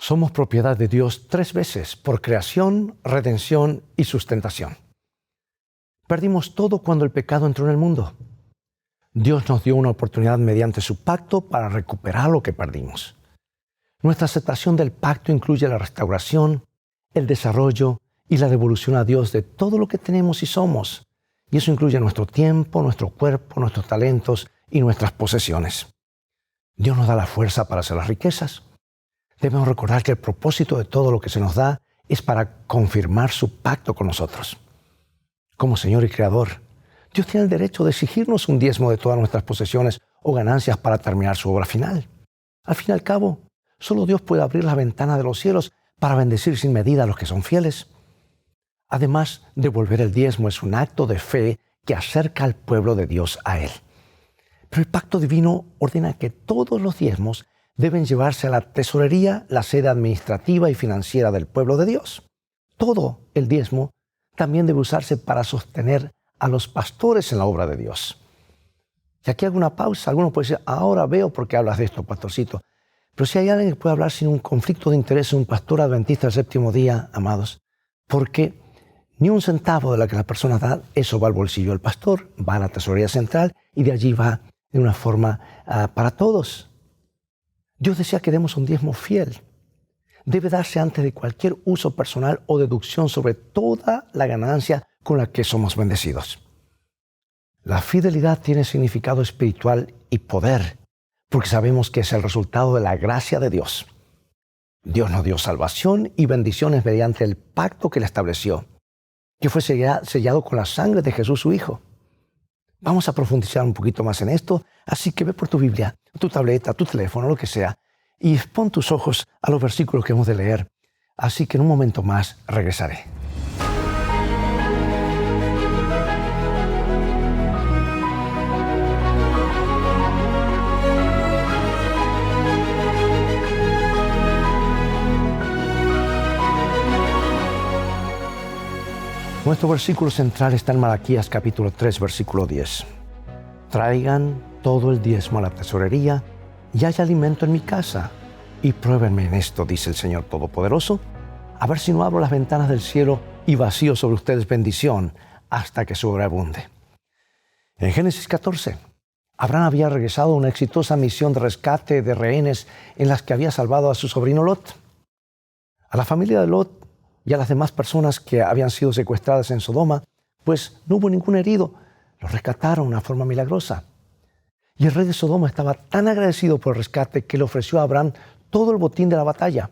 Somos propiedad de Dios 3 veces, por creación, redención y sustentación. Perdimos todo cuando el pecado entró en el mundo. Dios nos dio una oportunidad mediante su pacto para recuperar lo que perdimos. Nuestra aceptación del pacto incluye la restauración, el desarrollo y la devolución a Dios de todo lo que tenemos y somos. Y eso incluye nuestro tiempo, nuestro cuerpo, nuestros talentos y nuestras posesiones. Dios nos da la fuerza para hacer las riquezas. Debemos recordar que el propósito de todo lo que se nos da es para confirmar su pacto con nosotros. Como Señor y Creador, Dios tiene el derecho de exigirnos un diezmo de todas nuestras posesiones o ganancias para terminar su obra final. Al fin y al cabo, solo Dios puede abrir las ventanas de los cielos para bendecir sin medida a los que son fieles. Además, devolver el diezmo es un acto de fe que acerca al pueblo de Dios a Él. Pero el pacto divino ordena que todos los diezmos deben llevarse a la tesorería, la sede administrativa y financiera del pueblo de Dios. Todo el diezmo también debe usarse para sostener a los pastores en la obra de Dios. Y aquí hago una pausa. Algunos pueden decir, ahora veo por qué hablas de esto, pastorcito. Pero si hay alguien que puede hablar sin un conflicto de interés, un pastor adventista del séptimo día, amados, porque ni un centavo de lo que la persona da, eso va al bolsillo del pastor, va a la tesorería central y de allí va de una forma para todos. Dios desea que demos un diezmo fiel. Debe darse antes de cualquier uso personal o deducción sobre toda la ganancia con la que somos bendecidos. La fidelidad tiene significado espiritual y poder, porque sabemos que es el resultado de la gracia de Dios. Dios nos dio salvación y bendiciones mediante el pacto que Él estableció, que fue sellado con la sangre de Jesús su Hijo. Vamos a profundizar un poquito más en esto, así que ve por tu Biblia, tu tableta, tu teléfono, lo que sea, y pon tus ojos a los versículos que hemos de leer. Así que en un momento más regresaré. Nuestro versículo central está en Malaquías capítulo 3, versículo 10. Traigan todo el diezmo a la tesorería y haya alimento en mi casa. Y pruébenme en esto, dice el Señor Todopoderoso, a ver si no abro las ventanas del cielo y vacío sobre ustedes bendición hasta que sobreabunde. En Génesis 14, Abraham había regresado a una exitosa misión de rescate de rehenes en las que había salvado a su sobrino Lot. A la familia de Lot y a las demás personas que habían sido secuestradas en Sodoma, pues no hubo ningún herido. Los rescataron de una forma milagrosa. Y el rey de Sodoma estaba tan agradecido por el rescate que le ofreció a Abraham todo el botín de la batalla.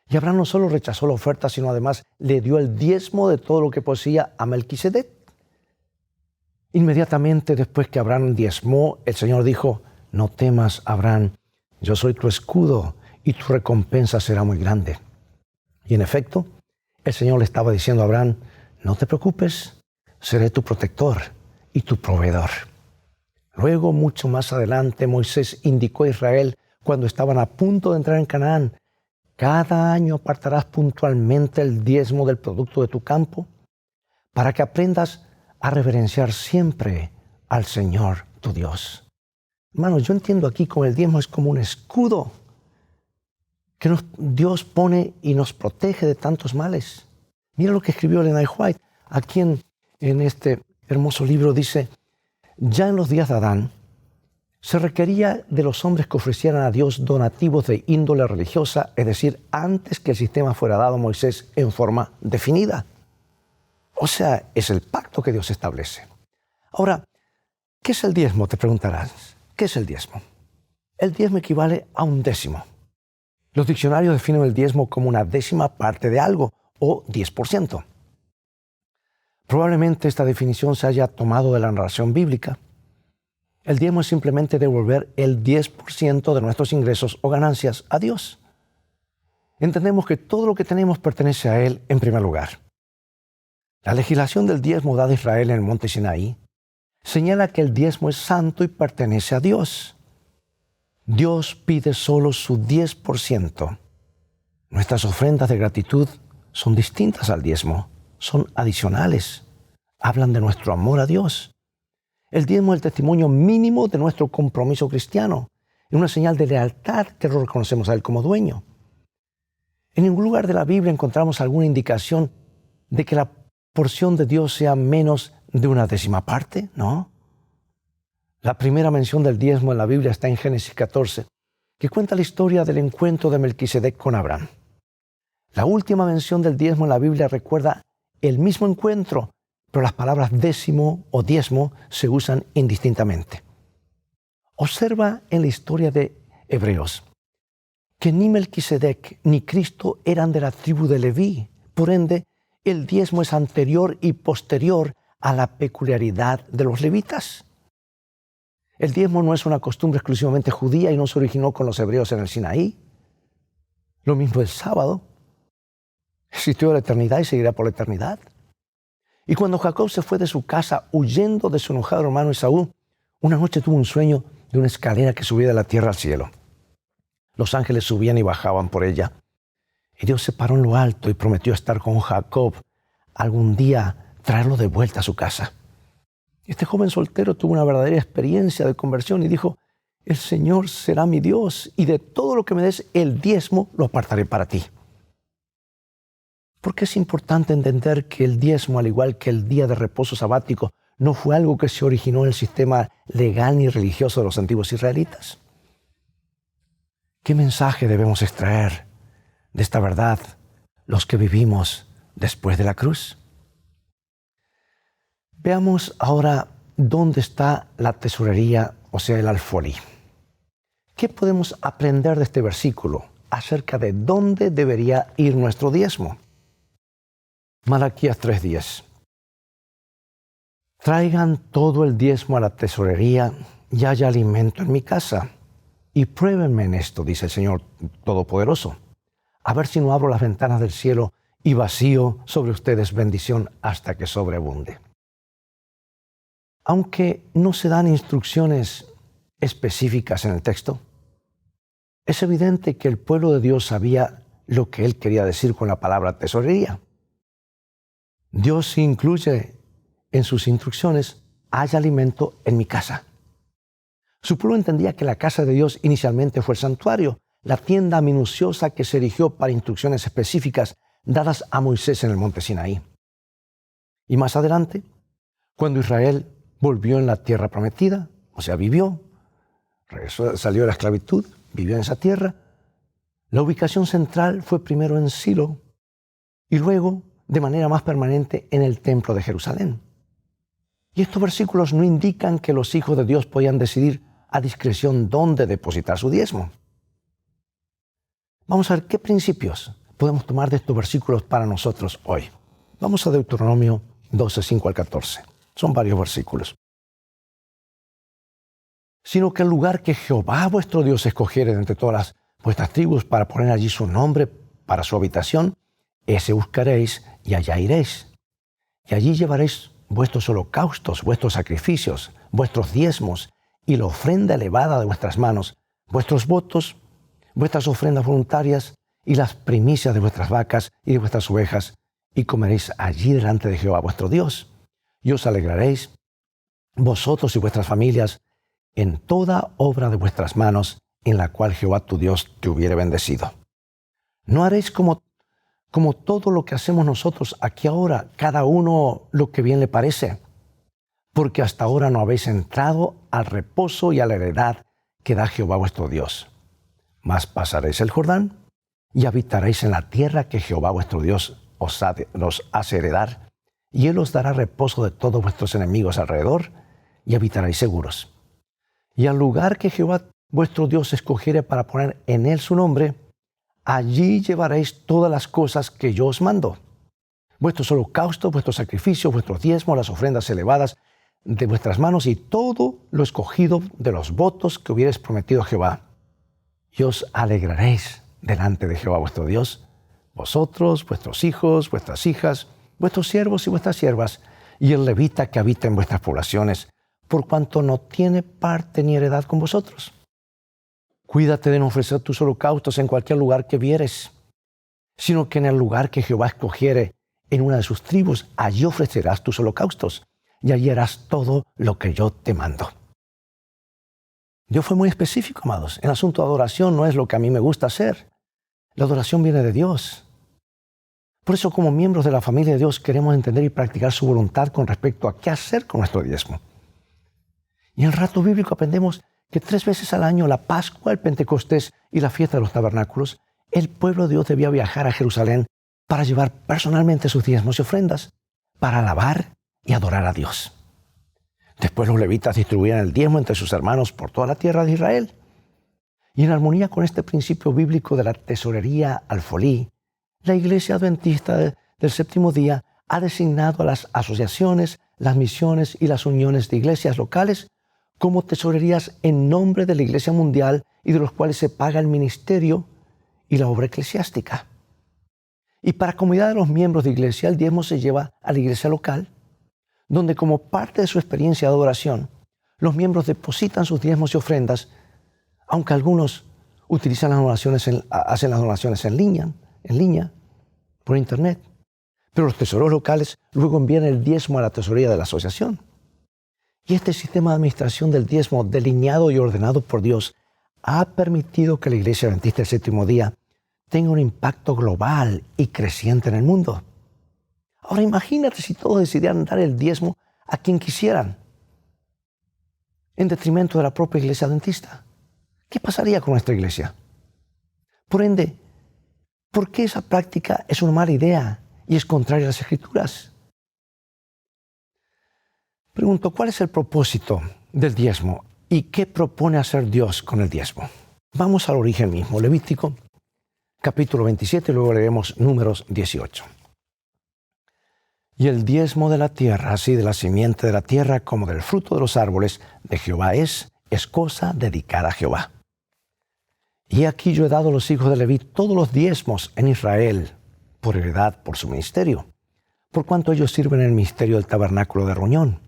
Y Abraham no solo rechazó la oferta, sino además le dio el diezmo de todo lo que poseía a Melquisedec. Inmediatamente después que Abraham diezmó, el Señor dijo, no temas, Abraham, yo soy tu escudo y tu recompensa será muy grande. Y en efecto, el Señor le estaba diciendo a Abraham, no te preocupes, seré tu protector y tu proveedor. Luego, mucho más adelante, Moisés indicó a Israel cuando estaban a punto de entrar en Canaán, cada año apartarás puntualmente el diezmo del producto de tu campo para que aprendas a reverenciar siempre al Señor tu Dios. Hermanos, yo entiendo aquí como el diezmo es como un escudo que Dios pone y nos protege de tantos males. Mira lo que escribió Ellen G. White. Aquí en este hermoso libro dice, ya en los días de Adán, se requería de los hombres que ofrecieran a Dios donativos de índole religiosa, es decir, antes que el sistema fuera dado a Moisés en forma definida. O sea, es el pacto que Dios establece. Ahora, ¿qué es el diezmo? Te preguntarás. ¿Qué es el diezmo? El diezmo equivale a un décimo. Los diccionarios definen el diezmo como una décima parte de algo, o 10%. Probablemente esta definición se haya tomado de la narración bíblica. El diezmo es simplemente devolver el 10% de nuestros ingresos o ganancias a Dios. Entendemos que todo lo que tenemos pertenece a Él en primer lugar. La legislación del diezmo dada a Israel en el monte Sinaí señala que el diezmo es santo y pertenece a Dios. Dios pide solo su 10%. Nuestras ofrendas de gratitud son distintas al diezmo, son adicionales. Hablan de nuestro amor a Dios. El diezmo es el testimonio mínimo de nuestro compromiso cristiano. Es una señal de lealtad que lo reconocemos a Él como dueño. En ningún lugar de la Biblia encontramos alguna indicación de que la porción de Dios sea menos de una décima parte, ¿no? La primera mención del diezmo en la Biblia está en Génesis 14, que cuenta la historia del encuentro de Melquisedec con Abraham. La última mención del diezmo en la Biblia recuerda el mismo encuentro, pero las palabras décimo o diezmo se usan indistintamente. Observa en la historia de Hebreos que ni Melquisedec ni Cristo eran de la tribu de Leví. Por ende, el diezmo es anterior y posterior a la peculiaridad de los levitas. El diezmo no es una costumbre exclusivamente judía y no se originó con los hebreos en el Sinaí. Lo mismo el sábado. Existió la eternidad y seguirá por la eternidad. Y cuando Jacob se fue de su casa huyendo de su enojado hermano Esaú, una noche tuvo un sueño de una escalera que subía de la tierra al cielo. Los ángeles subían y bajaban por ella. Y Dios se paró en lo alto y prometió estar con Jacob, algún día traerlo de vuelta a su casa. Este joven soltero tuvo una verdadera experiencia de conversión y dijo: el Señor será mi Dios y de todo lo que me des el diezmo lo apartaré para ti. Porque es importante entender que el diezmo, al igual que el día de reposo sabático, no fue algo que se originó en el sistema legal ni religioso de los antiguos israelitas. ¿Qué mensaje debemos extraer de esta verdad los que vivimos después de la cruz? Veamos ahora dónde está la tesorería, o sea, el alfolí. ¿Qué podemos aprender de este versículo acerca de dónde debería ir nuestro diezmo? Malaquías 3:10. Traigan todo el diezmo a la tesorería y haya alimento en mi casa. Y pruébenme en esto, dice el Señor Todopoderoso, a ver si no abro las ventanas del cielo y vacío sobre ustedes bendición hasta que sobreabunde. Aunque no se dan instrucciones específicas en el texto, es evidente que el pueblo de Dios sabía lo que Él quería decir con la palabra tesorería. Dios incluye en sus instrucciones: haya alimento en mi casa. Su pueblo entendía que la casa de Dios inicialmente fue el santuario, la tienda minuciosa que se erigió para instrucciones específicas dadas a Moisés en el monte Sinaí. Y más adelante, cuando Israel volvió en la tierra prometida, o sea, vivió, salió de la esclavitud, vivió en esa tierra, la ubicación central fue primero en Silo y luego, de manera más permanente, en el templo de Jerusalén. Y estos versículos no indican que los hijos de Dios podían decidir a discreción dónde depositar su diezmo. Vamos a ver qué principios podemos tomar de estos versículos para nosotros hoy. Vamos a Deuteronomio 12:5 al 14. Son varios versículos. Sino que el lugar que Jehová vuestro Dios escogiere de entre todas vuestras tribus para poner allí su nombre para su habitación, ese buscaréis y allá iréis. Y allí llevaréis vuestros holocaustos, vuestros sacrificios, vuestros diezmos y la ofrenda elevada de vuestras manos, vuestros votos, vuestras ofrendas voluntarias y las primicias de vuestras vacas y de vuestras ovejas, y comeréis allí delante de Jehová vuestro Dios. Y os alegraréis, vosotros y vuestras familias, en toda obra de vuestras manos, en la cual Jehová tu Dios te hubiere bendecido. No haréis como todo lo que hacemos nosotros aquí ahora, cada uno lo que bien le parece, porque hasta ahora no habéis entrado al reposo y a la heredad que da Jehová vuestro Dios. Mas pasaréis el Jordán y habitaréis en la tierra que Jehová vuestro Dios os hace heredar, y Él os dará reposo de todos vuestros enemigos alrededor, y habitaréis seguros. Y al lugar que Jehová vuestro Dios escogiere para poner en él su nombre, allí llevaréis todas las cosas que yo os mando: vuestros holocaustos, vuestros sacrificios, vuestros diezmos, las ofrendas elevadas de vuestras manos y todo lo escogido de los votos que hubierais prometido a Jehová. Y os alegraréis delante de Jehová vuestro Dios, vosotros, vuestros hijos, vuestras hijas, vuestros siervos y vuestras siervas, y el levita que habita en vuestras poblaciones, por cuanto no tiene parte ni heredad con vosotros. Cuídate de no ofrecer tus holocaustos en cualquier lugar que vieres, sino que en el lugar que Jehová escogiere en una de sus tribus, allí ofrecerás tus holocaustos, y allí harás todo lo que yo te mando. Dios fue muy específico, amados. En asunto de adoración no es lo que a mí me gusta hacer. La adoración viene de Dios. Por eso, como miembros de la familia de Dios, queremos entender y practicar su voluntad con respecto a qué hacer con nuestro diezmo. Y en el relato bíblico aprendemos que 3 veces al año, la Pascua, el Pentecostés y la fiesta de los tabernáculos, el pueblo de Dios debía viajar a Jerusalén para llevar personalmente sus diezmos y ofrendas, para alabar y adorar a Dios. Después los levitas distribuían el diezmo entre sus hermanos por toda la tierra de Israel. Y en armonía con este principio bíblico de la tesorería alfolí, la Iglesia Adventista del Séptimo Día ha designado a las asociaciones, las misiones y las uniones de iglesias locales como tesorerías en nombre de la Iglesia Mundial y de los cuales se paga el ministerio y la obra eclesiástica. Y para comunidad de los miembros de iglesia, el diezmo se lleva a la iglesia local, donde como parte de su experiencia de adoración, los miembros depositan sus diezmos y ofrendas, aunque algunos utilizan las donaciones hacen las donaciones en línea, por internet. Pero los tesoreros locales luego envían el diezmo a la tesorería de la asociación. Y este sistema de administración del diezmo, delineado y ordenado por Dios, ha permitido que la Iglesia Adventista del Séptimo Día tenga un impacto global y creciente en el mundo. Ahora imagínate si todos decidieran dar el diezmo a quien quisieran, en detrimento de la propia Iglesia Adventista. ¿Qué pasaría con nuestra iglesia? Por ende, ¿por qué esa práctica es una mala idea y es contraria a las Escrituras? Pregunto, ¿cuál es el propósito del diezmo y qué propone hacer Dios con el diezmo? Vamos al origen mismo, Levítico, capítulo 27, y luego leemos Números 18. Y el diezmo de la tierra, así de la simiente de la tierra como del fruto de los árboles de Jehová es cosa dedicada a Jehová. Y aquí yo he dado a los hijos de Leví todos los diezmos en Israel, por heredad, por su ministerio, por cuanto ellos sirven en el ministerio del tabernáculo de reunión.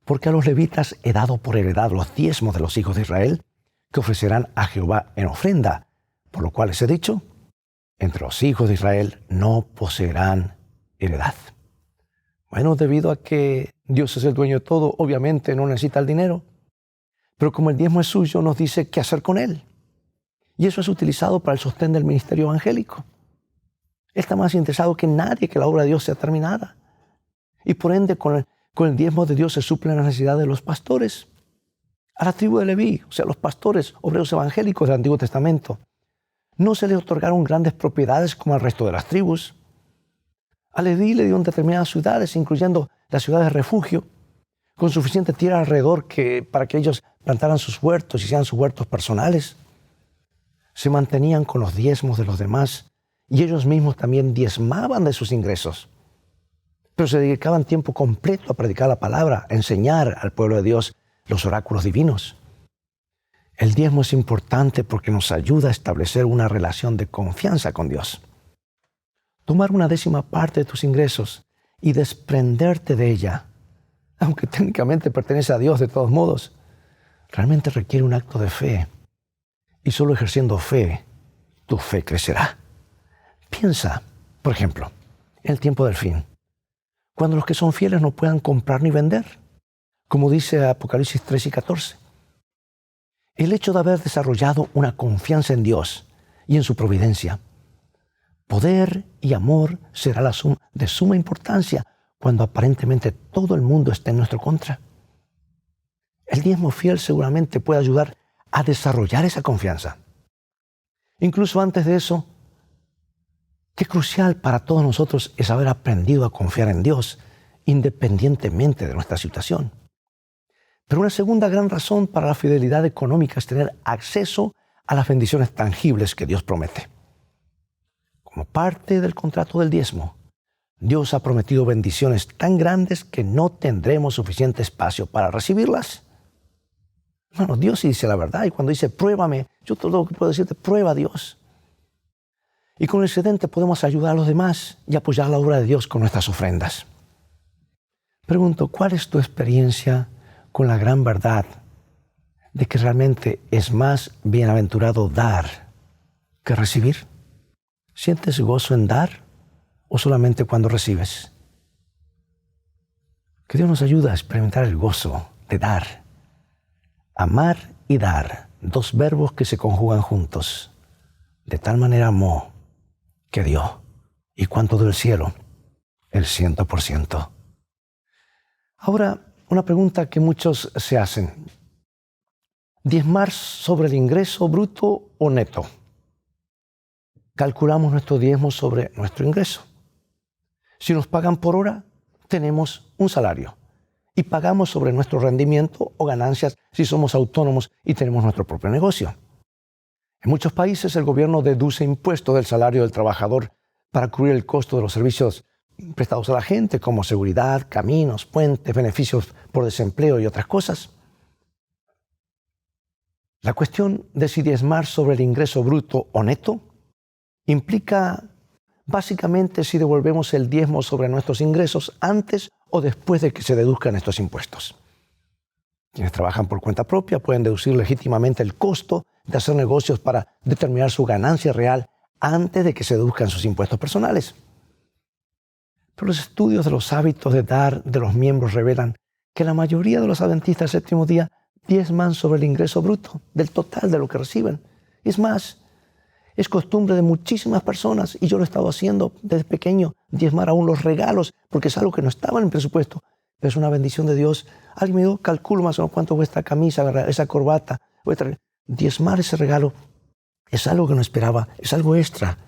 Porque a los levitas he dado por heredad los diezmos de los hijos de Israel, que ofrecerán a Jehová en ofrenda, por lo cual les he dicho, entre los hijos de Israel no poseerán heredad. Bueno, debido a que Dios es el dueño de todo, obviamente no necesita el dinero, pero como el diezmo es suyo, nos dice qué hacer con él. Y eso es utilizado para el sostén del ministerio evangélico. Él está más interesado que nadie que la obra de Dios sea terminada. Y por ende, con el diezmo de Dios se suplen las necesidades de los pastores. A la tribu de Leví, o sea, los pastores, obreros evangélicos del Antiguo Testamento, no se les otorgaron grandes propiedades como al resto de las tribus. A Leví le dieron determinadas ciudades, incluyendo las ciudades de refugio, con suficiente tierra alrededor para que ellos plantaran sus huertos y hicieran sus huertos personales. Se mantenían con los diezmos de los demás y ellos mismos también diezmaban de sus ingresos. Pero se dedicaban tiempo completo a predicar la palabra, a enseñar al pueblo de Dios los oráculos divinos. El diezmo es importante porque nos ayuda a establecer una relación de confianza con Dios. Tomar una 10ª parte de tus ingresos y desprenderte de ella, aunque técnicamente pertenece a Dios de todos modos, realmente requiere un acto de fe. Y solo ejerciendo fe, tu fe crecerá. Piensa, por ejemplo, en el tiempo del fin, cuando los que son fieles no puedan comprar ni vender, como dice Apocalipsis 13 y 14. El hecho de haber desarrollado una confianza en Dios y en su providencia, poder y amor será de suma importancia cuando aparentemente todo el mundo esté en nuestra contra. El diezmo fiel seguramente puede ayudar a desarrollar esa confianza. Incluso antes de eso, qué crucial para todos nosotros es haber aprendido a confiar en Dios, independientemente de nuestra situación. Pero una segunda gran razón para la fidelidad económica es tener acceso a las bendiciones tangibles que Dios promete. Como parte del contrato del diezmo, Dios ha prometido bendiciones tan grandes que no tendremos suficiente espacio para recibirlas. Bueno, Dios sí dice la verdad y cuando dice pruébame, yo todo lo que puedo decirte, prueba a Dios. Y con el excedente podemos ayudar a los demás y apoyar la obra de Dios con nuestras ofrendas. Pregunto, ¿cuál es tu experiencia con la gran verdad de que realmente es más bienaventurado dar que recibir? ¿Sientes gozo en dar o solamente cuando recibes? Que Dios nos ayude a experimentar el gozo de dar. Amar y dar, 2 verbos que se conjugan juntos. de tal manera amó que dio. ¿Y cuánto del cielo? El 100%. Ahora, una pregunta que muchos se hacen. ¿Diezmar sobre el ingreso bruto o neto? Calculamos nuestro diezmo sobre nuestro ingreso. Si nos pagan por hora, tenemos un salario. Y pagamos sobre nuestro rendimiento o ganancias si somos autónomos y tenemos nuestro propio negocio. En muchos países el gobierno deduce impuestos del salario del trabajador para cubrir el costo de los servicios prestados a la gente, como seguridad, caminos, puentes, beneficios por desempleo y otras cosas. La cuestión de si diezmar sobre el ingreso bruto o neto implica básicamente si devolvemos el diezmo sobre nuestros ingresos antes o después de que se deduzcan estos impuestos. Quienes trabajan por cuenta propia pueden deducir legítimamente el costo de hacer negocios para determinar su ganancia real antes de que se deduzcan sus impuestos personales. Pero los estudios de los hábitos de dar de los miembros revelan que la mayoría de los adventistas del séptimo día diezman sobre el ingreso bruto del total de lo que reciben. Es más, es costumbre de muchísimas personas, y yo lo he estado haciendo desde pequeño, diezmar aún los regalos, porque es algo que no estaba en el presupuesto, pero es una bendición de Dios. Alguien me dijo, calculo más o menos cuánto cuesta esta camisa, ¿verdad? Esa corbata. Diezmar ese regalo es algo que no esperaba, es algo extra.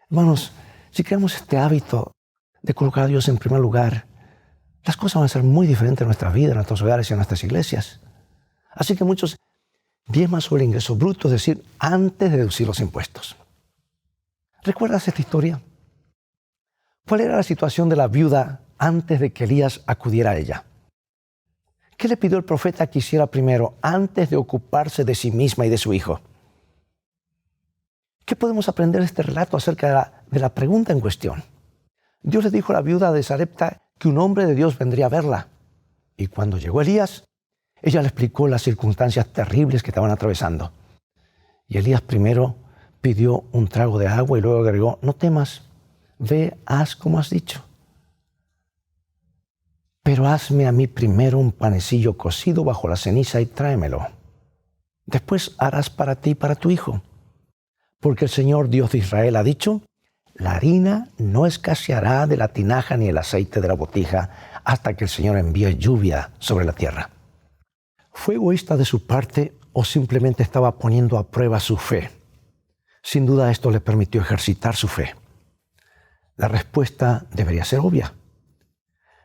Hermanos, si creamos este hábito de colocar a Dios en primer lugar, las cosas van a ser muy diferentes en nuestras vidas, en nuestros hogares y en nuestras iglesias. Así que muchos diezman sobre el ingreso bruto, es decir, antes de deducir los impuestos. ¿Recuerdas esta historia? ¿Cuál era la situación de la viuda antes de que Elías acudiera a ella? ¿Qué le pidió el profeta que hiciera primero antes de ocuparse de sí misma y de su hijo? ¿Qué podemos aprender de este relato acerca de la pregunta en cuestión? Dios le dijo a la viuda de Sarepta que un hombre de Dios vendría a verla. Y cuando llegó Elías, ella le explicó las circunstancias terribles que estaban atravesando. Y Elías primero pidió un trago de agua y luego agregó, no temas, ve, haz como has dicho. Pero hazme a mí primero un panecillo cocido bajo la ceniza y tráemelo. Después harás para ti y para tu hijo. Porque el Señor Dios de Israel ha dicho, la harina no escaseará de la tinaja ni el aceite de la botija hasta que el Señor envíe lluvia sobre la tierra. ¿Fue egoísta de su parte o simplemente estaba poniendo a prueba su fe? Sin duda esto le permitió ejercitar su fe. La respuesta debería ser obvia.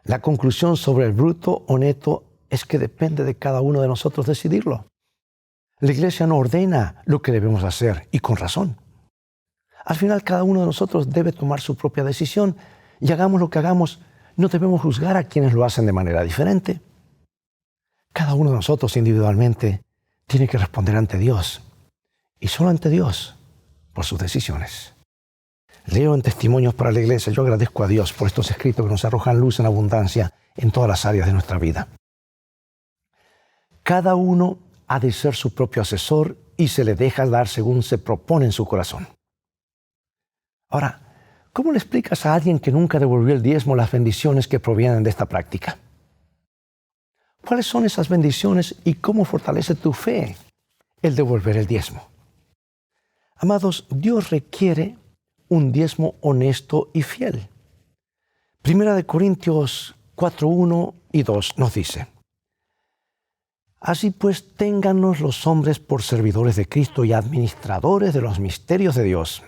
La conclusión sobre el bruto o neto es que depende de cada uno de nosotros decidirlo. La iglesia no ordena lo que debemos hacer, y con razón. Al final, cada uno de nosotros debe tomar su propia decisión, y hagamos lo que hagamos, no debemos juzgar a quienes lo hacen de manera diferente. Cada uno de nosotros individualmente tiene que responder ante Dios, y solo ante Dios, por sus decisiones. Leo en Testimonios para la Iglesia, yo agradezco a Dios por estos escritos que nos arrojan luz en abundancia en todas las áreas de nuestra vida. Cada uno ha de ser su propio asesor y se le deja dar según se propone en su corazón. Ahora, ¿cómo le explicas a alguien que nunca devolvió el diezmo las bendiciones que provienen de esta práctica? ¿Cuáles son esas bendiciones y cómo fortalece tu fe el devolver el diezmo? Amados, Dios requiere un diezmo honesto y fiel. Primera de Corintios 4:1 y 2 nos dice, así pues, téngannos los hombres por servidores de Cristo y administradores de los misterios de Dios.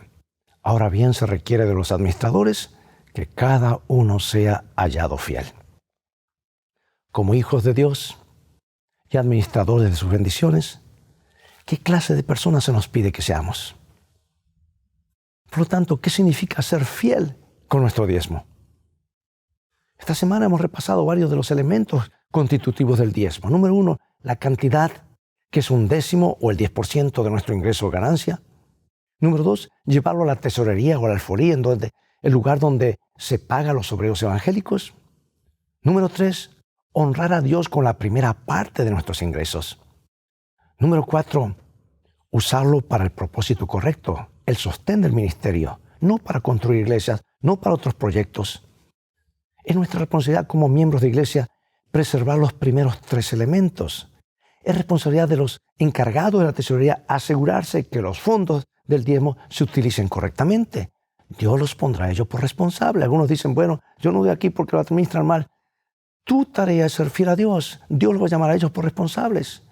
Ahora bien, se requiere de los administradores que cada uno sea hallado fiel. Como hijos de Dios y administradores de sus bendiciones, ¿qué clase de personas se nos pide que seamos? Por lo tanto, ¿qué significa ser fiel con nuestro diezmo? Esta semana hemos repasado varios de los elementos constitutivos del diezmo. Número 1, la cantidad, que es 1/10 o el 10% de nuestro ingreso o ganancia. Número 2, llevarlo a la tesorería o a la alfolía, el lugar donde se paga a los obreros evangélicos. Número 3, honrar a Dios con la primera parte de nuestros ingresos. Número 4, usarlo para el propósito correcto, el sostén del ministerio, no para construir iglesias, no para otros proyectos. Es nuestra responsabilidad como miembros de iglesia preservar los primeros 3 elementos. Es responsabilidad de los encargados de la tesorería asegurarse que los fondos del diezmo se utilicen correctamente. Dios los pondrá a ellos por responsables. Algunos dicen, bueno, yo no voy aquí porque lo administran mal. Tu tarea es ser fiel a Dios. Dios los va a llamar a ellos por responsables.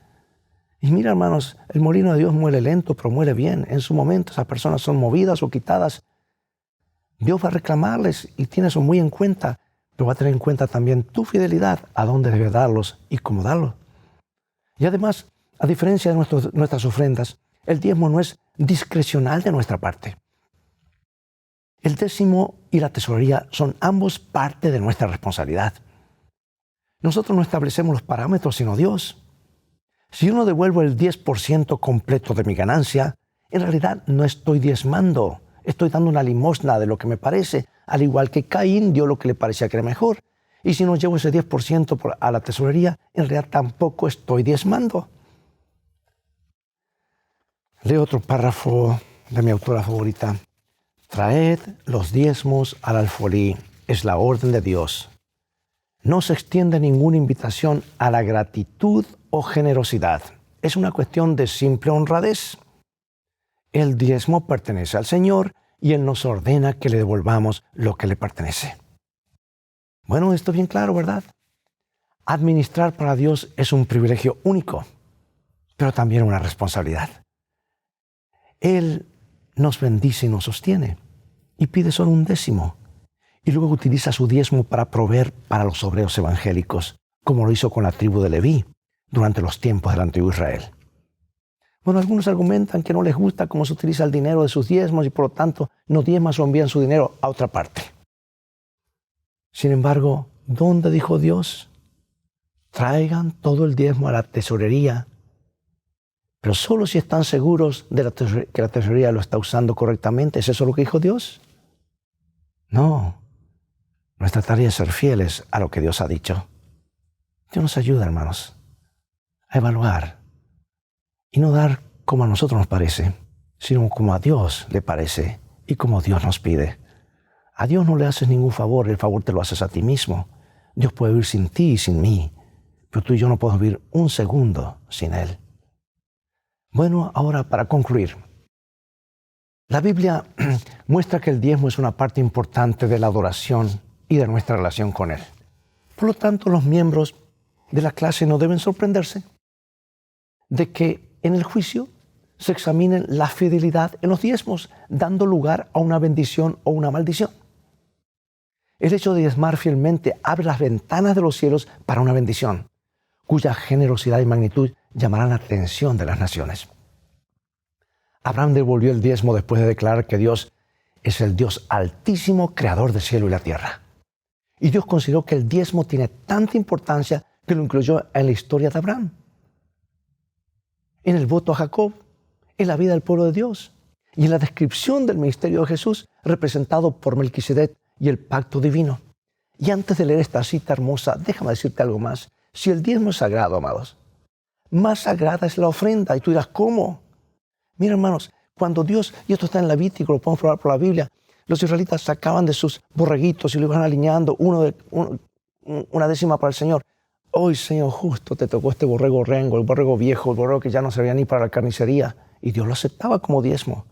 Y mira, hermanos, el molino de Dios muele lento, pero muele bien. En su momento esas personas son movidas o quitadas. Dios va a reclamarles y tiene eso muy en cuenta, pero va a tener en cuenta también tu fidelidad, a dónde debe darlos y cómo darlos. Y además, a diferencia de nuestras ofrendas, el diezmo no es discrecional de nuestra parte. El décimo y la tesorería son ambos parte de nuestra responsabilidad. Nosotros no establecemos los parámetros, sino Dios. Si yo no devuelvo el 10% completo de mi ganancia, en realidad no estoy diezmando. Estoy dando una limosna de lo que me parece, al igual que Caín dio lo que le parecía que era mejor. Y si no llevo ese 10% a la tesorería, en realidad tampoco estoy diezmando. Leo otro párrafo de mi autora favorita. Traed los diezmos al alfolí, es la orden de Dios. No se extiende ninguna invitación a la gratitud o generosidad. Es una cuestión de simple honradez. El diezmo pertenece al Señor y Él nos ordena que le devolvamos lo que le pertenece. Bueno, esto es bien claro, ¿verdad? Administrar para Dios es un privilegio único, pero también una responsabilidad. Él nos bendice y nos sostiene y pide solo un décimo. Y luego utiliza su diezmo para proveer para los obreros evangélicos, como lo hizo con la tribu de Leví durante los tiempos del antiguo Israel. Bueno, algunos argumentan que no les gusta cómo se utiliza el dinero de sus diezmos y por lo tanto no diezman o envían su dinero a otra parte. Sin embargo, ¿dónde dijo Dios? Traigan todo el diezmo a la tesorería, pero solo si están seguros de que la tesorería lo está usando correctamente. ¿Es eso lo que dijo Dios? No. Nuestra tarea es ser fieles a lo que Dios ha dicho. Dios nos ayuda, hermanos, a evaluar y no dar como a nosotros nos parece, sino como a Dios le parece y como Dios nos pide. A Dios no le haces ningún favor, el favor te lo haces a ti mismo. Dios puede vivir sin ti y sin mí, pero tú y yo no podemos vivir un segundo sin Él. Bueno, ahora para concluir, la Biblia muestra que el diezmo es una parte importante de la adoración y de nuestra relación con Él. Por lo tanto, los miembros de la clase no deben sorprenderse de que en el juicio se examine la fidelidad en los diezmos, dando lugar a una bendición o una maldición. El hecho de diezmar fielmente abre las ventanas de los cielos para una bendición, cuya generosidad y magnitud llamarán la atención de las naciones. Abraham devolvió el diezmo después de declarar que Dios es el Dios altísimo, creador del cielo y la tierra. Y Dios consideró que el diezmo tiene tanta importancia que lo incluyó en la historia de Abraham, en el voto a Jacob, en la vida del pueblo de Dios y en la descripción del ministerio de Jesús representado por Melquisedec y el pacto divino. Y antes de leer esta cita hermosa, déjame decirte algo más. Si el diezmo es sagrado, amados, más sagrada es la ofrenda. Y tú dirás, ¿cómo? Mira, hermanos, cuando Dios, y esto está en Levítico, lo podemos probar por la Biblia, los israelitas sacaban de sus borreguitos y lo iban alineando una décima para el Señor. Hoy, Señor, justo te tocó este borrego rengo, el borrego viejo, el borrego que ya no servía ni para la carnicería. Y Dios lo aceptaba como diezmo.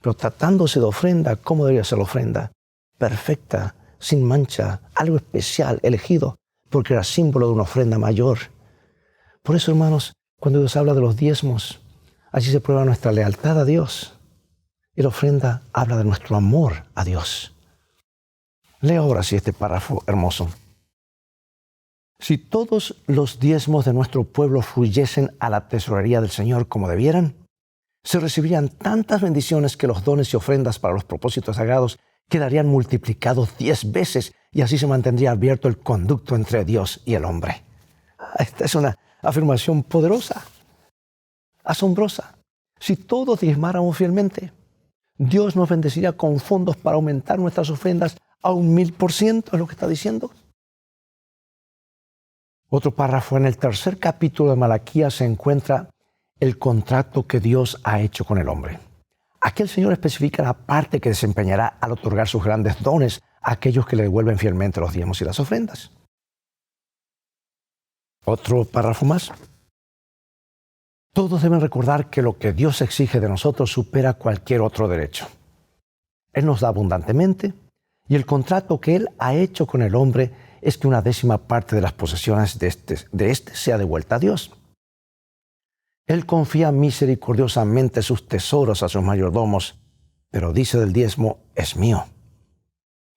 Pero tratándose de ofrenda, ¿cómo debería ser la ofrenda? Perfecta, sin mancha, algo especial, elegido, porque era símbolo de una ofrenda mayor. Por eso, hermanos, cuando Dios habla de los diezmos, allí se prueba nuestra lealtad a Dios. Y la ofrenda habla de nuestro amor a Dios. Leo ahora sí este párrafo hermoso. Si todos los diezmos de nuestro pueblo fluyesen a la tesorería del Señor como debieran, se recibirían tantas bendiciones que los dones y ofrendas para los propósitos sagrados quedarían multiplicados 10 veces y así se mantendría abierto el conducto entre Dios y el hombre. Esta es una afirmación poderosa, asombrosa. Si todos diezmáramos fielmente, Dios nos bendeciría con fondos para aumentar nuestras ofrendas a 1000%, es lo que está diciendo. Otro párrafo, en el tercer capítulo de Malaquías se encuentra el contrato que Dios ha hecho con el hombre. Aquí el Señor especifica la parte que desempeñará al otorgar sus grandes dones a aquellos que le devuelven fielmente los diezmos y las ofrendas. Otro párrafo más. Todos deben recordar que lo que Dios exige de nosotros supera cualquier otro derecho. Él nos da abundantemente y el contrato que Él ha hecho con el hombre es que una 10ª parte de las posesiones de este sea devuelta a Dios. Él confía misericordiosamente sus tesoros a sus mayordomos, pero dice del diezmo, es mío.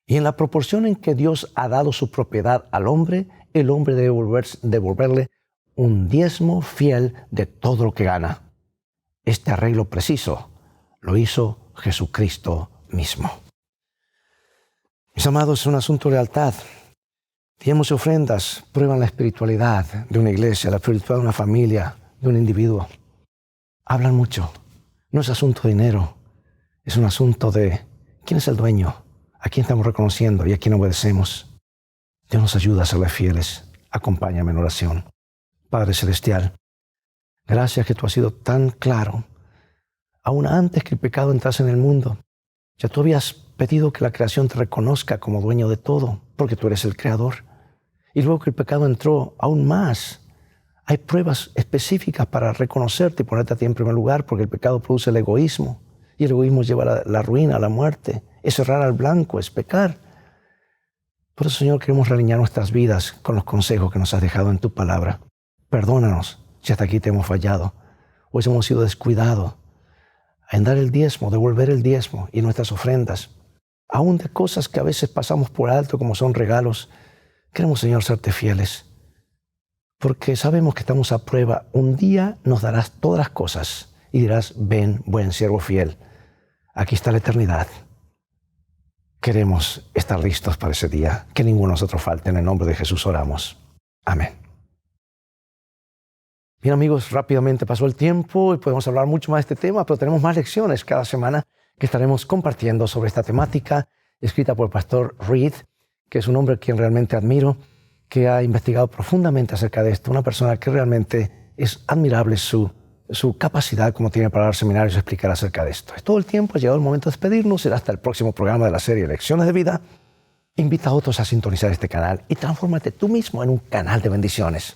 Y en la proporción en que Dios ha dado su propiedad al hombre, el hombre debe devolverle un diezmo fiel de todo lo que gana. Este arreglo preciso lo hizo Jesucristo mismo. Mis amados, es un asunto de lealtad. Diezmos y ofrendas prueban la espiritualidad de una iglesia, la espiritualidad de una familia, de un individuo. Hablan mucho. No es asunto de dinero. Es un asunto de quién es el dueño, a quién estamos reconociendo y a quién obedecemos. Dios nos ayuda a serle fieles. Acompáñame en oración. Padre Celestial, gracias que tú has sido tan claro. Aún antes que el pecado entrase en el mundo, ya tú habías pedido que la creación te reconozca como dueño de todo, porque tú eres el creador. Y luego que el pecado entró, aún más, hay pruebas específicas para reconocerte y ponerte a ti en primer lugar, porque el pecado produce el egoísmo, y el egoísmo lleva a la ruina, a la muerte. Es errar al blanco, es pecar. Por eso, Señor, queremos realinear nuestras vidas con los consejos que nos has dejado en tu palabra. Perdónanos si hasta aquí te hemos fallado, o si hemos sido descuidados en dar el diezmo, devolver el diezmo y nuestras ofrendas, aún de cosas que a veces pasamos por alto como son regalos. Queremos, Señor, serte fieles, porque sabemos que estamos a prueba. Un día nos darás todas las cosas y dirás, ven, buen siervo fiel, aquí está la eternidad. Queremos estar listos para ese día, que ninguno de nosotros falte. En el nombre de Jesús oramos. Amén. Bien, amigos, rápidamente pasó el tiempo y podemos hablar mucho más de este tema, pero tenemos más lecciones cada semana que estaremos compartiendo sobre esta temática, escrita por el pastor Reed, que es un hombre a quien realmente admiro, que ha investigado profundamente acerca de esto, una persona que realmente es admirable su capacidad como tiene para dar seminarios y explicar acerca de esto. Es todo el tiempo, ha llegado el momento de despedirnos, será hasta el próximo programa de la serie Lecciones de Vida. Invita a otros a sintonizar este canal y transfórmate tú mismo en un canal de bendiciones.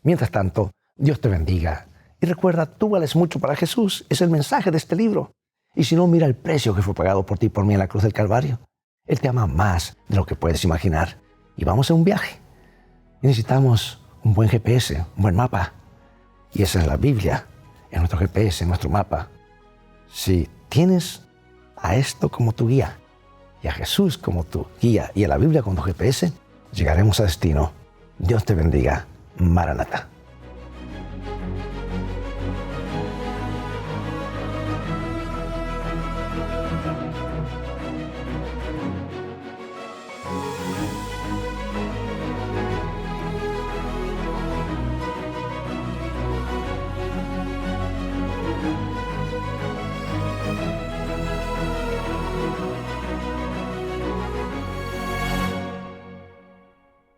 Mientras tanto, Dios te bendiga. Y recuerda, tú vales mucho para Jesús. Es el mensaje de este libro. Y si no, mira el precio que fue pagado por ti y por mí en la cruz del Calvario. Él te ama más de lo que puedes imaginar. Y vamos a un viaje. Y necesitamos un buen GPS, un buen mapa. Y esa es la Biblia, en nuestro GPS, en nuestro mapa. Si tienes a esto como tu guía, y a Jesús como tu guía, y a la Biblia como tu GPS, llegaremos a destino. Dios te bendiga. Maranatha.